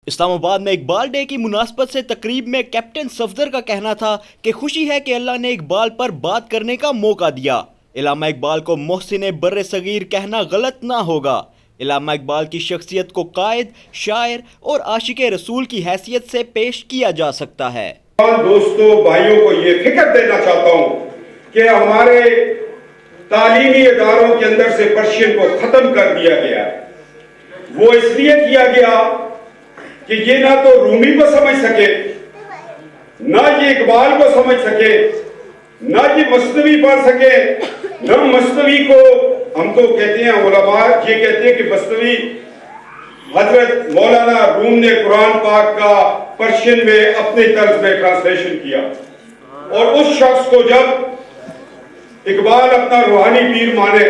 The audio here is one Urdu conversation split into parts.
اسلام آباد میں اقبال ڈے کی مناسبت سے تقریب میں کیپٹن صفدر کا کہنا تھا کہ خوشی ہے کہ اللہ نے اقبال پر بات کرنے کا موقع دیا۔ علامہ اقبال کو محسن بر صغیر کہنا غلط نہ ہوگا۔ علامہ اقبال کی شخصیت کو قائد، شاعر اور عاشق رسول کی حیثیت سے پیش کیا جا سکتا ہے۔ دوستوں، بھائیوں کو یہ فکر دینا چاہتا ہوں کہ ہمارے تعلیمی اداروں کے اندر سے پرشین کو ختم کر دیا گیا۔ وہ اس لیے کیا گیا کہ یہ نہ تو رومی کو سمجھ سکے، نہ یہ اقبال کو سمجھ سکے، نہ یہ مثنوی پڑھ سکے، نہ مثنوی کو ہم تو کہتے ہیں، علماء یہ کہتے ہیں کہ مثنوی حضرت مولانا روم نے قرآن پاک کا پرشین میں اپنے طرز میں ٹرانسلیشن کیا، اور اس شخص کو جب اقبال اپنا روحانی پیر مانے،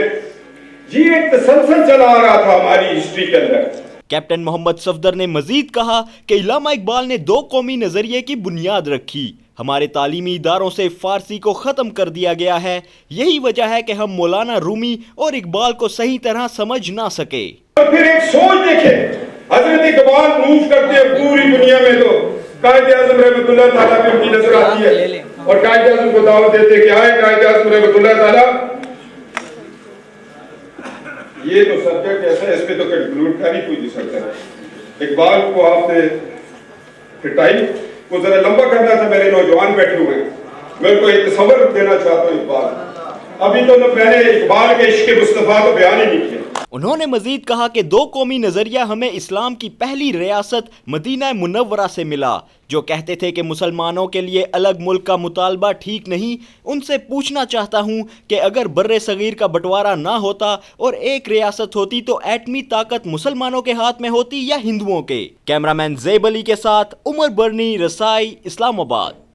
یہ ایک تسلسل چلا آ رہا تھا ہماری ہسٹری کے اندر۔ کیپٹن محمد صفدر نے مزید کہا کہ علامہ اقبال نے دو قومی نظریے کی بنیاد رکھی۔ ہمارے تعلیمی اداروں سے فارسی کو ختم کر دیا گیا ہے، یہی وجہ ہے کہ ہم مولانا رومی اور اقبال کو صحیح طرح سمجھ نہ سکے۔ اور پھر ایک سوچ دیکھیں، حضرت اقبال موو کرتے ہیں پوری دنیا میں، تو قائد اعظم رحمۃ اللہ تعالیٰ پہ ان کی نظر آتی ہے، اور قائد اعظم کو دعوت دیتے کہ آئے قائد اعظم رحمۃ اللہ تعالیٰ۔ یہ تو سبجیکٹ ایسا ہے، اس پہ تو کنکلوڈ کر ہی کوئی نہیں سکتا۔ اقبال کو آپ نے ٹائم کو ذرا لمبا کرنا تھا، میرے نوجوان بیٹھے ہوئے ہیں، میں ان کو ایک تصور دینا چاہتا ہوں۔ اقبال ابھی تو میں نے اقبال کے عشق مصطفیٰ تو بیان ہی نہیں کیا۔ انہوں نے مزید کہا کہ دو قومی نظریہ ہمیں اسلام کی پہلی ریاست مدینہ منورہ سے ملا، جو کہتے تھے کہ مسلمانوں کے لیے الگ ملک کا مطالبہ ٹھیک نہیں۔ ان سے پوچھنا چاہتا ہوں کہ اگر بر صغیر کا بٹوارہ نہ ہوتا اور ایک ریاست ہوتی تو ایٹمی طاقت مسلمانوں کے ہاتھ میں ہوتی یا ہندوؤں کے؟ کیمرامین زیب علی کے ساتھ عمر برنی، رسائی، اسلام آباد۔